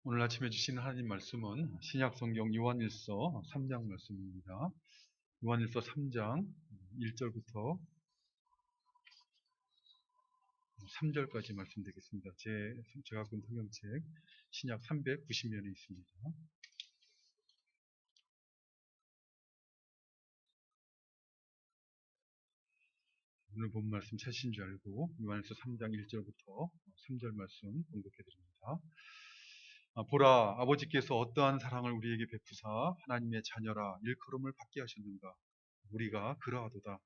오늘 아침에 주신 하나님 말씀은 신약성경 요한일서 3장 말씀입니다. 요한일서 3장 1절부터 3절까지 말씀드리겠습니다. 제가 본 성경책 신약 390면에 있습니다. 오늘 본 말씀 찾으신 줄 알고 요한일서 3장 1절부터 3절 말씀 공독해드립니다. 보라, 아버지께서 어떠한 사랑을 우리에게 베푸사 하나님의 자녀라 일컬음을 받게 하셨는가. 우리가 그러하도다.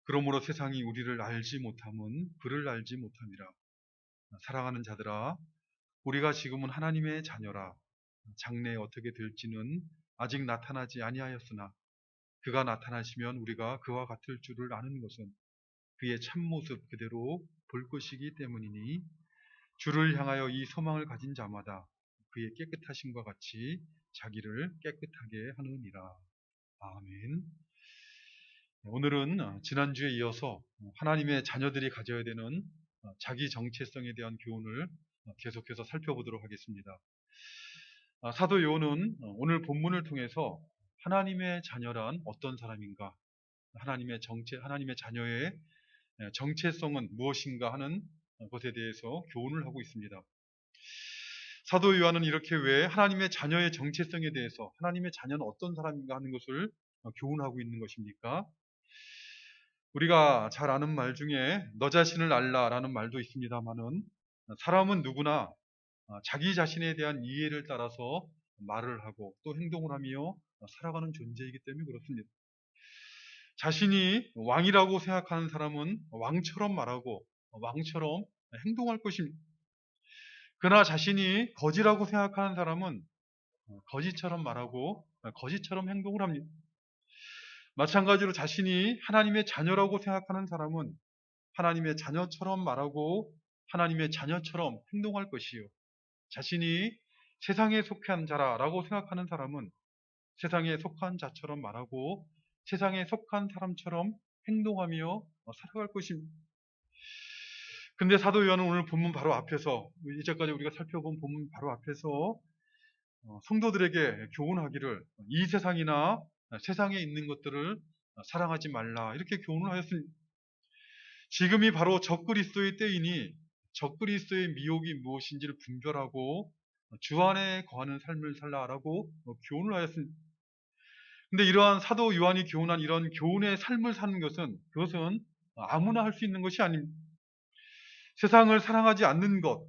그러므로 세상이 우리를 알지 못함은 그를 알지 못함이라. 사랑하는 자들아, 우리가 지금은 하나님의 자녀라. 장래에 어떻게 될지는 아직 나타나지 아니하였으나 그가 나타나시면 우리가 그와 같을 줄을 아는 것은 그의 참모습 그대로 볼 것이기 때문이니, 주를 향하여 이 소망을 가진 자마다 그의 깨끗하심과 같이 자기를 깨끗하게 하느니라. 아멘. 오늘은 지난주에 이어서 하나님의 자녀들이 가져야 되는 자기 정체성에 대한 교훈을 계속해서 살펴보도록 하겠습니다. 사도 요한은 오늘 본문을 통해서 하나님의 자녀란 어떤 사람인가, 하나님의 자녀의 정체성은 무엇인가 하는 것에 대해서 교훈을 하고 있습니다. 사도 요한은 이렇게 왜 하나님의 자녀의 정체성에 대해서 하나님의 자녀는 어떤 사람인가 하는 것을 교훈하고 있는 것입니까? 우리가 잘 아는 말 중에 너 자신을 알라라는 말도 있습니다만은, 사람은 누구나 자기 자신에 대한 이해를 따라서 말을 하고 또 행동을 하며 살아가는 존재이기 때문에 그렇습니다. 자신이 왕이라고 생각하는 사람은 왕처럼 말하고 왕처럼 행동할 것입니다. 그러나 자신이 거지라고 생각하는 사람은 거지처럼 말하고 거지처럼 행동을 합니다. 마찬가지로 자신이 하나님의 자녀라고 생각하는 사람은 하나님의 자녀처럼 말하고 하나님의 자녀처럼 행동할 것이요, 자신이 세상에 속한 자라고 생각하는 사람은 세상에 속한 자처럼 말하고 세상에 속한 사람처럼 행동하며 살아갈 것입니다. 근데 사도 요한은 오늘 본문 바로 앞에서, 이제까지 우리가 살펴본 본문 바로 앞에서 성도들에게 교훈하기를, 이 세상이나 세상에 있는 것들을 사랑하지 말라 이렇게 교훈을 하였습니다. 지금이 바로 적그리스도의 때이니 적그리스도의 미혹이 무엇인지를 분별하고 주 안에 거하는 삶을 살라라고 교훈을 하였습니다. 근데 이러한 사도 요한이 교훈한 이런 교훈의 삶을 사는 것은, 그것은 아무나 할 수 있는 것이 아닙니다. 세상을 사랑하지 않는 것,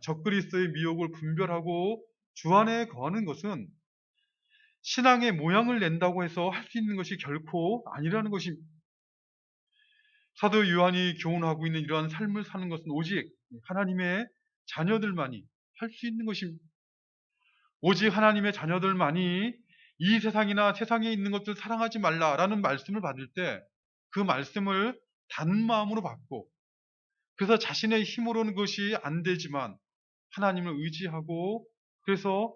적그리스도의 미혹을 분별하고 주 안에 거하는 것은 신앙의 모양을 낸다고 해서 할 수 있는 것이 결코 아니라는 것입니다. 사도 요한이 교훈하고 있는 이러한 삶을 사는 것은 오직 하나님의 자녀들만이 할 수 있는 것입니다. 오직 하나님의 자녀들만이 이 세상이나 세상에 있는 것들 사랑하지 말라라는 말씀을 받을 때 그 말씀을 단 마음으로 받고, 그래서 자신의 힘으로는 그것이 안 되지만 하나님을 의지하고, 그래서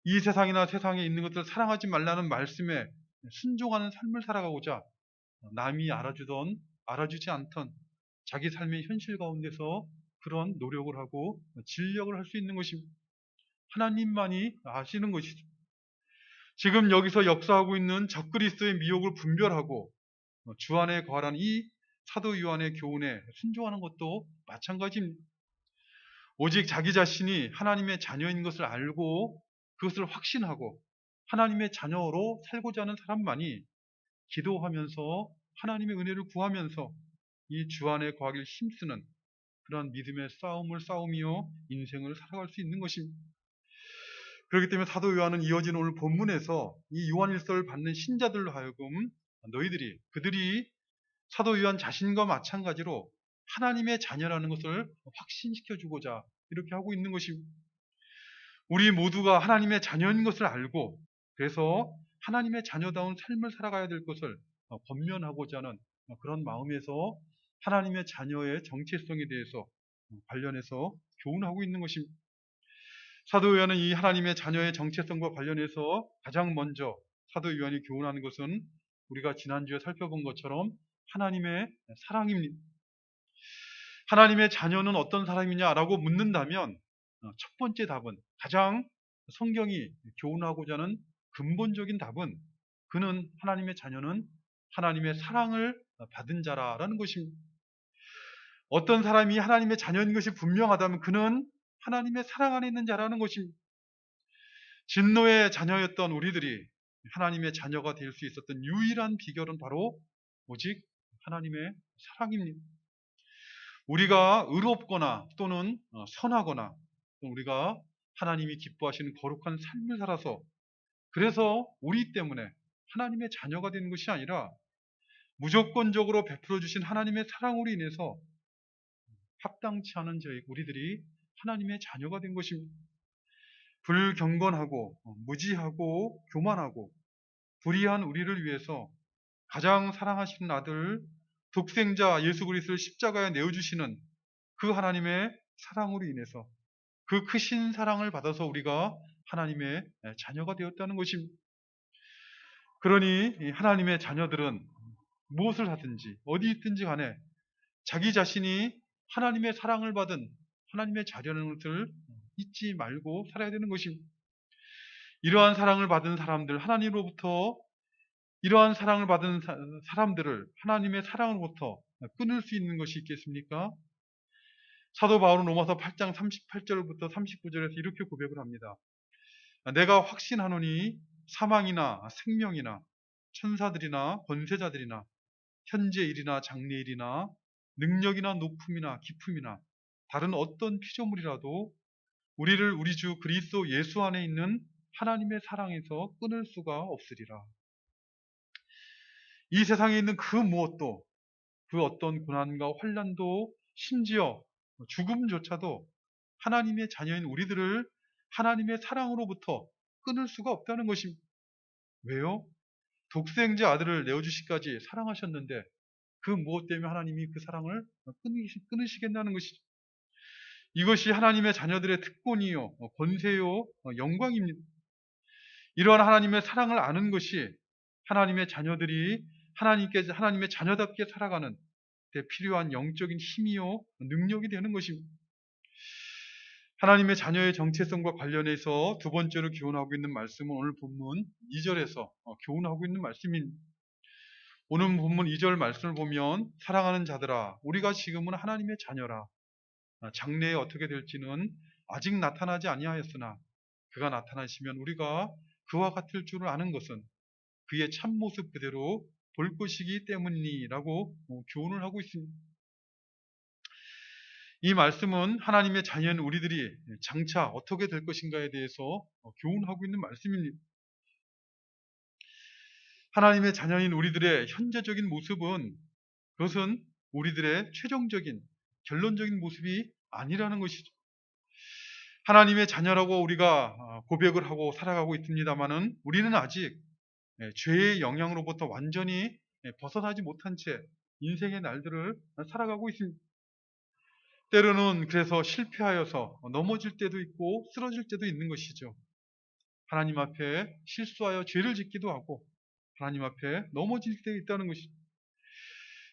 이 세상이나 세상에 있는 것들 사랑하지 말라는 말씀에 순종하는 삶을 살아가고자 남이 알아주던 알아주지 않던 자기 삶의 현실 가운데서 그런 노력을 하고 진력을 할 수 있는 것입니다. 하나님만이 아시는 것이죠. 지금 여기서 역사하고 있는 적그리스도의 미혹을 분별하고 주 안에 거하라는 이 사도 요한의 교훈에 순종하는 것도 마찬가지입니다. 오직 자기 자신이 하나님의 자녀인 것을 알고 그것을 확신하고 하나님의 자녀로 살고자 하는 사람만이 기도하면서 하나님의 은혜를 구하면서 이 주 안에 거하길 힘쓰는 그런 믿음의 싸움을 싸우며 인생을 살아갈 수 있는 것입니다. 그렇기 때문에 사도 요한은 이어진 오늘 본문에서 이 요한일서를 받는 신자들로 하여금 그들이 사도 요한 자신과 마찬가지로 하나님의 자녀라는 것을 확신시켜 주고자 이렇게 하고 있는 것입니다. 우리 모두가 하나님의 자녀인 것을 알고, 그래서 하나님의 자녀다운 삶을 살아가야 될 것을 권면하고자 하는 그런 마음에서 하나님의 자녀의 정체성에 대해서 관련해서 교훈하고 있는 것입니다. 사도 요한은 이 하나님의 자녀의 정체성과 관련해서 가장 먼저 사도 요한이 교훈하는 것은 우리가 지난주에 살펴본 것처럼 하나님의 사랑입니다. 하나님의 자녀는 어떤 사람이냐라고 묻는다면 첫 번째 답은, 가장 성경이 교훈하고자 하는 근본적인 답은, 그는, 하나님의 자녀는 하나님의 사랑을 받은 자라라는 것입니다. 어떤 사람이 하나님의 자녀인 것이 분명하다면 그는 하나님의 사랑 안에 있는 자라는 것입니다. 진노의 자녀였던 우리들이 하나님의 자녀가 될 수 있었던 유일한 비결은 바로 오직 하나님의 사랑입니다. 우리가 의롭거나 또는 선하거나, 우리가 하나님이 기뻐하시는 거룩한 삶을 살아서, 그래서 우리 때문에 하나님의 자녀가 되는 것이 아니라 무조건적으로 베풀어 주신 하나님의 사랑으로 인해서 합당치 않은 우리들이 하나님의 자녀가 된 것입니다. 불경건하고 무지하고 교만하고 불의한 우리를 위해서 가장 사랑하시는 아들, 독생자 예수 그리스도를 십자가에 내어주시는 그 하나님의 사랑으로 인해서, 그 크신 사랑을 받아서 우리가 하나님의 자녀가 되었다는 것입니다. 그러니 하나님의 자녀들은 무엇을 하든지 어디 있든지 간에 자기 자신이 하나님의 사랑을 받은 하나님의 자녀라는 것을 잊지 말고 살아야 되는 것입니다. 이러한 사랑을 받은 사람들, 하나님으로부터 이러한 사랑을 받은 사람들을 하나님의 사랑으로부터 끊을 수 있는 것이 있겠습니까? 사도 바울은 로마서 8장 38절부터 39절에서 이렇게 고백을 합니다. 내가 확신하노니 사망이나 생명이나 천사들이나 권세자들이나 현재 일이나 장래 일이나 능력이나 높음이나 깊음이나 다른 어떤 피조물이라도 우리를 우리 주 그리스도 예수 안에 있는 하나님의 사랑에서 끊을 수가 없으리라. 이 세상에 있는 그 무엇도, 그 어떤 고난과 환난도, 심지어 죽음조차도 하나님의 자녀인 우리들을 하나님의 사랑으로부터 끊을 수가 없다는 것입니다. 왜요? 독생자 아들을 내어주시기까지 사랑하셨는데 그 무엇 때문에 하나님이 그 사랑을 끊으시겠다는 것이죠. 이것이 하나님의 자녀들의 특권이요, 권세요, 영광입니다. 이러한 하나님의 사랑을 아는 것이 하나님의 자녀들이 하나님의 자녀답게 살아가는 데 필요한 영적인 힘이요, 능력이 되는 것입니다. 하나님의 자녀의 정체성과 관련해서 두 번째로 교훈하고 있는 말씀은 오늘 본문 2절에서 교훈하고 있는 말씀입니다. 오늘 본문 2절 말씀을 보면, 사랑하는 자들아, 우리가 지금은 하나님의 자녀라. 장래에 어떻게 될지는 아직 나타나지 아니하였으나 그가 나타나시면 우리가 그와 같을 줄을 아는 것은 그의 참모습 그대로 볼 것이기 때문이라고 교훈을 하고 있습니다. 이 말씀은 하나님의 자녀인 우리들이 장차 어떻게 될 것인가에 대해서 교훈하고 있는 말씀입니다. 하나님의 자녀인 우리들의 현재적인 모습은, 그것은 우리들의 최종적인 결론적인 모습이 아니라는 것이죠. 하나님의 자녀라고 우리가 고백을 하고 살아가고 있습니다만은 우리는 아직 죄의 영향으로부터 완전히 벗어나지 못한 채 인생의 날들을 살아가고 있습니다. 때로는 그래서 실패하여서 넘어질 때도 있고 쓰러질 때도 있는 것이죠. 하나님 앞에 실수하여 죄를 짓기도 하고 하나님 앞에 넘어질 때가 있다는 것이죠.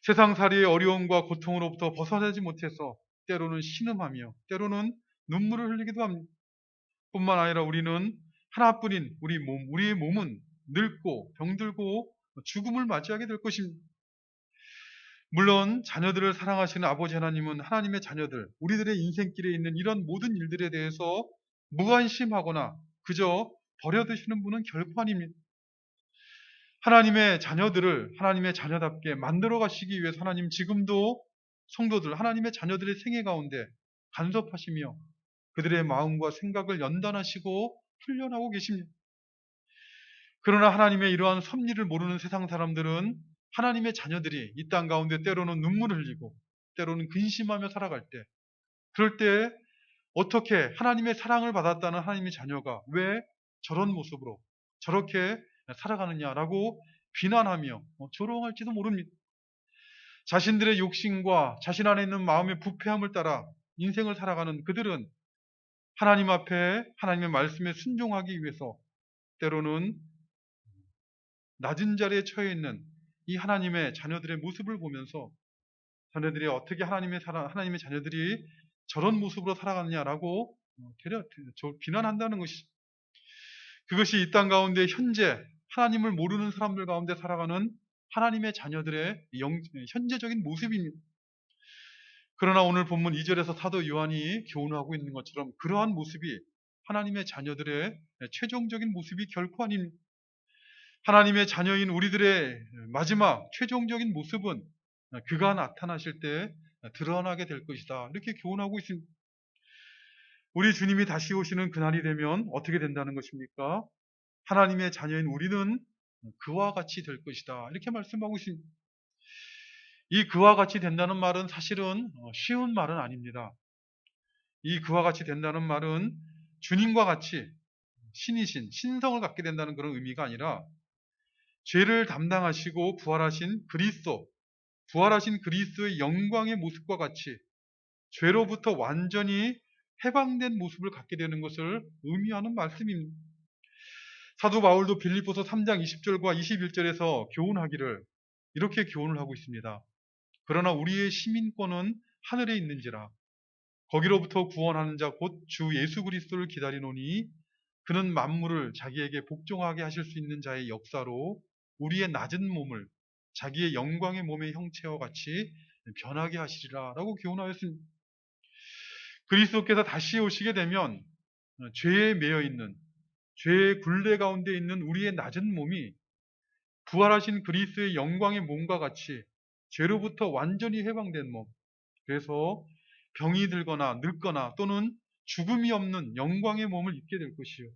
세상살이의 어려움과 고통으로부터 벗어나지 못해서 때로는 신음하며 때로는 눈물을 흘리기도 합니다. 뿐만 아니라 우리는 하나뿐인 우리의 몸은 늙고 병들고 죽음을 맞이하게 될 것입니다. 물론 자녀들을 사랑하시는 아버지 하나님은 하나님의 자녀들, 우리들의 인생길에 있는 이런 모든 일들에 대해서 무관심하거나 그저 버려두시는 분은 결코 아닙니다. 하나님의 자녀들을 하나님의 자녀답게 만들어 가시기 위해서 하나님 지금도 성도들, 하나님의 자녀들의 생애 가운데 간섭하시며 그들의 마음과 생각을 연단하시고 훈련하고 계십니다. 그러나 하나님의 이러한 섭리를 모르는 세상 사람들은 하나님의 자녀들이 이 땅 가운데 때로는 눈물을 흘리고 때로는 근심하며 살아갈 때, 그럴 때 어떻게 하나님의 사랑을 받았다는 하나님의 자녀가 왜 저런 모습으로 저렇게 살아가느냐라고 비난하며 조롱할지도 모릅니다. 자신들의 욕심과 자신 안에 있는 마음의 부패함을 따라 인생을 살아가는 그들은 하나님 앞에 하나님의 말씀에 순종하기 위해서 때로는 낮은 자리에 처해 있는 이 하나님의 자녀들의 모습을 보면서 자녀들이 어떻게 하나님의 자녀들이 저런 모습으로 살아가느냐라고 비난한다는 것이, 그것이 이 땅 가운데 현재 하나님을 모르는 사람들 가운데 살아가는 하나님의 자녀들의 현재적인 모습입니다. 그러나 오늘 본문 2절에서 사도 요한이 교훈하고 있는 것처럼 그러한 모습이 하나님의 자녀들의 최종적인 모습이 결코 아닙니다. 하나님의 자녀인 우리들의 마지막 최종적인 모습은 그가 나타나실 때 드러나게 될 것이다, 이렇게 교훈하고 있습니다. 우리 주님이 다시 오시는 그날이 되면 어떻게 된다는 것입니까? 하나님의 자녀인 우리는 그와 같이 될 것이다, 이렇게 말씀하고 있습니다. 이 그와 같이 된다는 말은 사실은 쉬운 말은 아닙니다. 이 그와 같이 된다는 말은 주님과 같이 신이신 신성을 갖게 된다는 그런 의미가 아니라 죄를 담당하시고 부활하신 그리스도의 영광의 모습과 같이 죄로부터 완전히 해방된 모습을 갖게 되는 것을 의미하는 말씀입니다. 사도 바울도 빌립보서 3장 20절과 21절에서 교훈하기를 이렇게 교훈을 하고 있습니다. 그러나 우리의 시민권은 하늘에 있는지라 거기로부터 구원하는 자 곧 주 예수 그리스도를 기다리노니 그는 만물을 자기에게 복종하게 하실 수 있는 자의 역사로 우리의 낮은 몸을 자기의 영광의 몸의 형체와 같이 변하게 하시리라 라고 교훈하였습니다. 그리스도께서 다시 오시게 되면 죄에 매여 있는, 죄의 굴레 가운데 있는 우리의 낮은 몸이 부활하신 그리스도의 영광의 몸과 같이 죄로부터 완전히 해방된 몸, 그래서 병이 들거나 늙거나 또는 죽음이 없는 영광의 몸을 입게 될 것이요,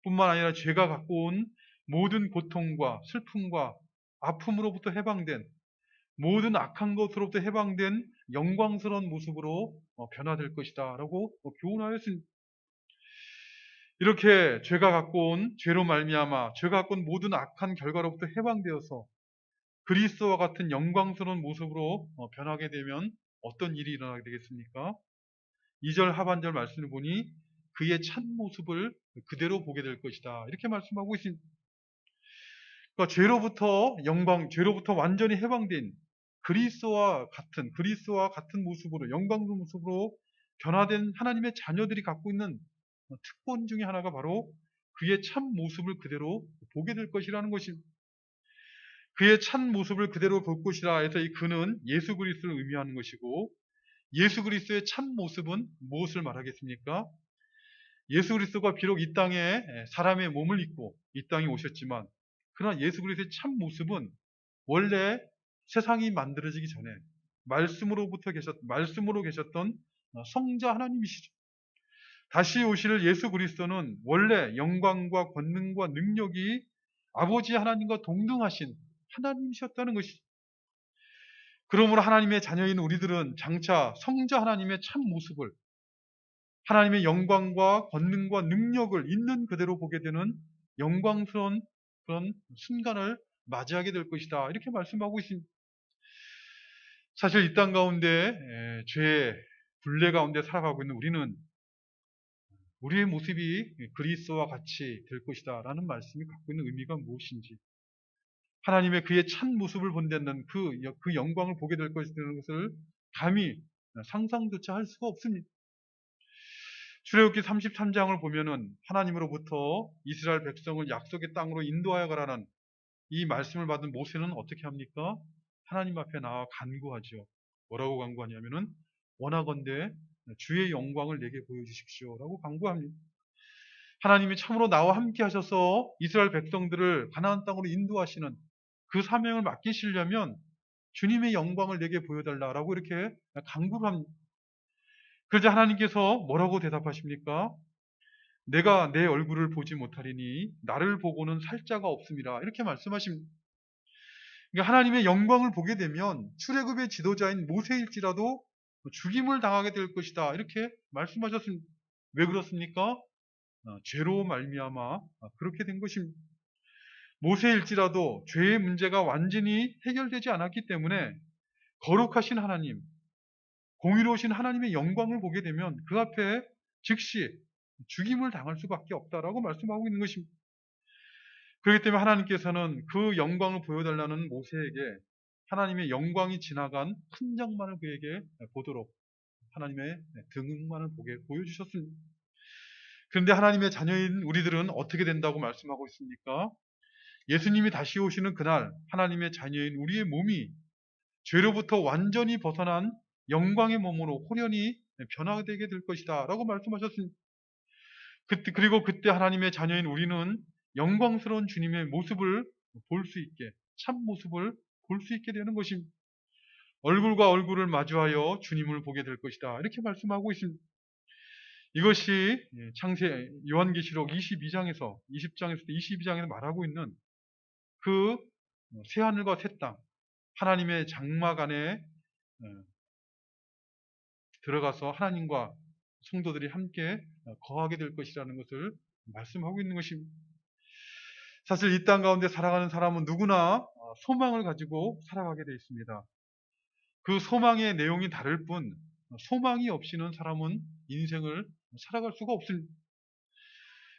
뿐만 아니라 죄가 갖고 온 모든 고통과 슬픔과 아픔으로부터 해방된, 모든 악한 것으로부터 해방된 영광스러운 모습으로 변화될 것이다 라고 교훈하였습니다. 이렇게 죄가 갖고 온, 죄로 말미암아 죄가 갖고 온 모든 악한 결과로부터 해방되어서 그리스도와 같은 영광스러운 모습으로 변하게 되면 어떤 일이 일어나게 되겠습니까? 2절 하반절 말씀을 보니 그의 참 모습을 그대로 보게 될 것이다, 이렇게 말씀하고 있습니다. 그러니까 죄로부터 완전히 해방된 그리스도와 같은 모습으로, 영광스러운 모습으로 변화된 하나님의 자녀들이 갖고 있는 특권 중에 하나가 바로 그의 참 모습을 그대로 보게 될 것이라는 것입니다. 그의 참 모습을 그대로 볼 것이라 해서 이 그는 예수 그리스도를 의미하는 것이고, 예수 그리스도의 참 모습은 무엇을 말하겠습니까? 예수 그리스도가 비록 이 땅에 사람의 몸을 입고 이 땅에 오셨지만, 그러나 예수 그리스도의 참 모습은 원래 세상이 만들어지기 전에 말씀으로 계셨던 성자 하나님이시죠. 다시 오실 예수 그리스도는 원래 영광과 권능과 능력이 아버지 하나님과 동등하신 하나님이셨다는 것이죠. 그러므로 하나님의 자녀인 우리들은 장차 성자 하나님의 참 모습을, 하나님의 영광과 권능과 능력을 있는 그대로 보게 되는 영광스러운 그런 순간을 맞이하게 될 것이다, 이렇게 말씀하고 있습니다. 사실 이 땅 가운데 죄의 굴레 가운데 살아가고 있는 우리는 우리의 모습이 그리스도와 같이 될 것이다 라는 말씀이 갖고 있는 의미가 무엇인지, 하나님의 그의 참 모습을 본다는 그 영광을 보게 될 것이라는 것을 감히 상상조차 할 수가 없습니다. 출애굽기 33장을 보면은 하나님으로부터 이스라엘 백성을 약속의 땅으로 인도하여 가라는 이 말씀을 받은 모세는 어떻게 합니까? 하나님 앞에 나와 간구하죠. 뭐라고 간구하냐면은 원하건대 주의 영광을 내게 보여주십시오 라고 간구합니다. 하나님이 참으로 나와 함께 하셔서 이스라엘 백성들을 가나안 땅으로 인도하시는 그 사명을 맡기시려면 주님의 영광을 내게 보여달라라고 이렇게 간구를 합니다. 그러자 하나님께서 뭐라고 대답하십니까? 내가 내 얼굴을 보지 못하리니 나를 보고는 살 자가 없음이라, 이렇게 말씀하십니다. 그러니까 하나님의 영광을 보게 되면 출애굽의 지도자인 모세일지라도 죽임을 당하게 될 것이다, 이렇게 말씀하셨습니다. 왜 그렇습니까? 죄로 말미암아 그렇게 된 것입니다. 모세일지라도 죄의 문제가 완전히 해결되지 않았기 때문에 거룩하신 하나님, 공의로우신 하나님의 영광을 보게 되면 그 앞에 즉시 죽임을 당할 수밖에 없다라고 말씀하고 있는 것입니다. 그렇기 때문에 하나님께서는 그 영광을 보여달라는 모세에게 하나님의 영광이 지나간 흔적만을 그에게 보도록 하나님의 등만을 보여주셨습니다. 그런데 하나님의 자녀인 우리들은 어떻게 된다고 말씀하고 있습니까? 예수님이 다시 오시는 그날 하나님의 자녀인 우리의 몸이 죄로부터 완전히 벗어난 영광의 몸으로 호련히 변화되게 될 것이다 라고 말씀하셨습니다. 그리고 그때 하나님의 자녀인 우리는 영광스러운 주님의 모습을 볼 수 있게, 참 모습을 볼 수 있게 되는 것입니다. 얼굴과 얼굴을 마주하여 주님을 보게 될 것이다 이렇게 말씀하고 있습니다. 이것이 창세 요한계시록 20장에서 22장에서 말하고 있는 그 새하늘과 새 땅, 하나님의 장막 안에 들어가서 하나님과 성도들이 함께 거하게 될 것이라는 것을 말씀하고 있는 것입니다. 사실 이 땅 가운데 살아가는 사람은 누구나 소망을 가지고 살아가게 되어 있습니다. 그 소망의 내용이 다를 뿐 소망이 없이는 사람은 인생을 살아갈 수가 없습니다.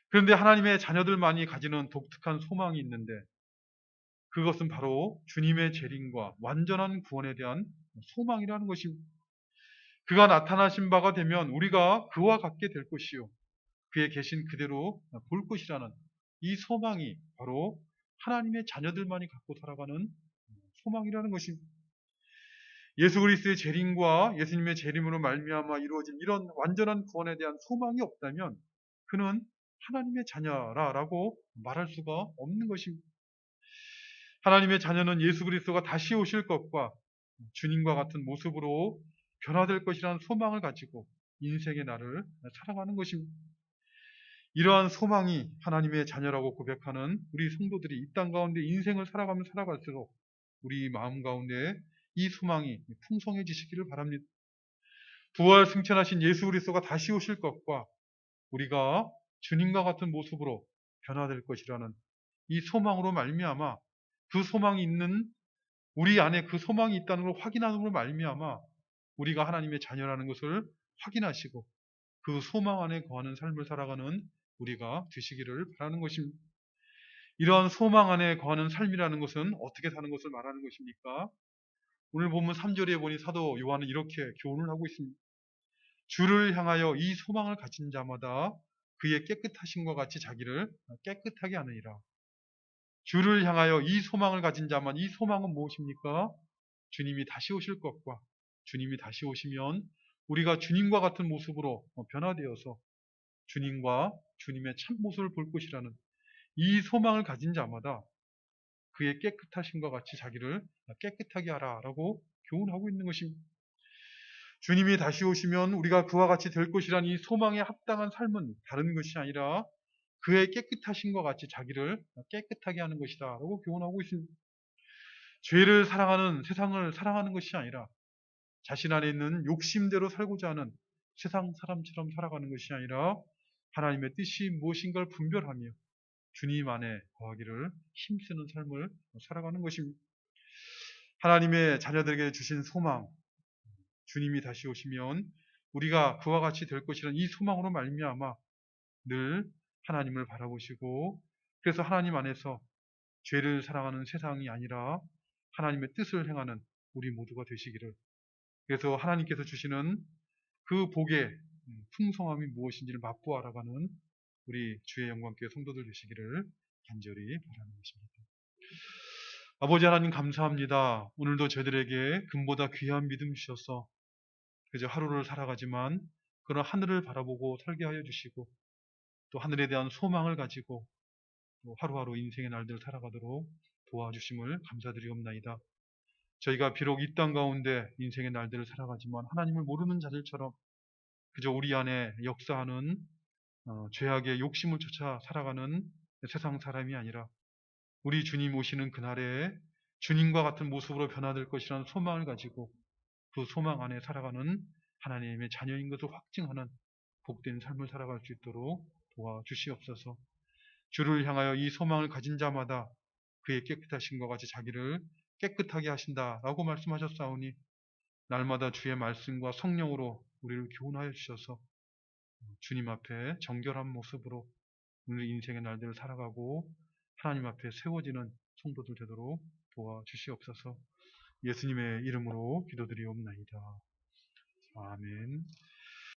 그런데 하나님의 자녀들만이 가지는 독특한 소망이 있는데 그것은 바로 주님의 재림과 완전한 구원에 대한 소망이라는 것입니다. 그가 나타나신 바가 되면 우리가 그와 같게 될 것이요 그의 계신 그대로 볼 것이라는 이 소망이 바로 하나님의 자녀들만이 갖고 살아가는 소망이라는 것입니다. 예수 그리스도의 재림과 예수님의 재림으로 말미암아 이루어진 이런 완전한 구원에 대한 소망이 없다면 그는 하나님의 자녀라고 말할 수가 없는 것입니다. 하나님의 자녀는 예수 그리스도가 다시 오실 것과 주님과 같은 모습으로 변화될 것이라는 소망을 가지고 인생의 날을 살아가는 것입니다. 이러한 소망이 하나님의 자녀라고 고백하는 우리 성도들이 이 땅 가운데 인생을 살아가면 살아갈수록 우리 마음 가운데 이 소망이 풍성해지시기를 바랍니다. 부활 승천하신 예수 그리스도가 다시 오실 것과 우리가 주님과 같은 모습으로 변화될 것이라는 이 소망으로 말미암아 그 소망이 있는 우리 안에 그 소망이 있다는 걸 확인함으로 말미암아 우리가 하나님의 자녀라는 것을 확인하시고 그 소망 안에 거하는 삶을 살아가는 우리가 되시기를 바라는 것입니다. 이러한 소망 안에 거하는 삶이라는 것은 어떻게 사는 것을 말하는 것입니까? 오늘 본문 3절에 보니 사도 요한은 이렇게 교훈을 하고 있습니다. 주를 향하여 이 소망을 가진 자마다 그의 깨끗하심과 같이 자기를 깨끗하게 하느니라. 주를 향하여 이 소망을 가진 자만, 이 소망은 무엇입니까? 주님이 다시 오실 것과 주님이 다시 오시면 우리가 주님과 같은 모습으로 변화되어서 주님과 주님의 참모습을 볼 것이라는 이 소망을 가진 자마다 그의 깨끗하심과 같이 자기를 깨끗하게 하라라고 교훈하고 있는 것입니다. 주님이 다시 오시면 우리가 그와 같이 될 것이라는 이 소망에 합당한 삶은 다른 것이 아니라 그의 깨끗하심과 같이 자기를 깨끗하게 하는 것이다 라고 교훈하고 있습니다. 죄를 사랑하는 세상을 사랑하는 것이 아니라 자신 안에 있는 욕심대로 살고자 하는 세상 사람처럼 살아가는 것이 아니라 하나님의 뜻이 무엇인가를 분별하며 주님 안에 거하기를 힘쓰는 삶을 살아가는 것입니다. 하나님의 자녀들에게 주신 소망, 주님이 다시 오시면 우리가 그와 같이 될 것이라는 이 소망으로 말미암아 늘 하나님을 바라보시고 그래서 하나님 안에서 죄를 사랑하는 세상이 아니라 하나님의 뜻을 행하는 우리 모두가 되시기를 그래서 하나님께서 주시는 그 복의 풍성함이 무엇인지를 맛보아 알아가는 우리 주의 영광교회 성도들 되시기를 간절히 바라는 것입니다. 아버지 하나님 감사합니다. 오늘도 저희들에게 금보다 귀한 믿음 주셔서 그저 하루를 살아가지만 그런 하늘을 바라보고 살게 하여 주시고 또 하늘에 대한 소망을 가지고 또 하루하루 인생의 날들을 살아가도록 도와주심을 감사드리옵나이다. 저희가 비록 이 땅 가운데 인생의 날들을 살아가지만 하나님을 모르는 자들처럼 그저 우리 안에 역사하는 죄악의 욕심을 쫓아 살아가는 세상 사람이 아니라 우리 주님 오시는 그날에 주님과 같은 모습으로 변화될 것이라는 소망을 가지고 그 소망 안에 살아가는 하나님의 자녀인 것을 확증하는 복된 삶을 살아갈 수 있도록 도와주시옵소서. 주를 향하여 이 소망을 가진 자마다 그의 깨끗하심과 같이 자기를 깨끗하게 하신다라고 말씀하셨사오니 날마다 주의 말씀과 성령으로 우리를 교훈하여 주셔서 주님 앞에 정결한 모습으로 우리 인생의 날들을 살아가고 하나님 앞에 세워지는 성도들 되도록 도와주시옵소서. 예수님의 이름으로 기도드리옵나이다. 아멘.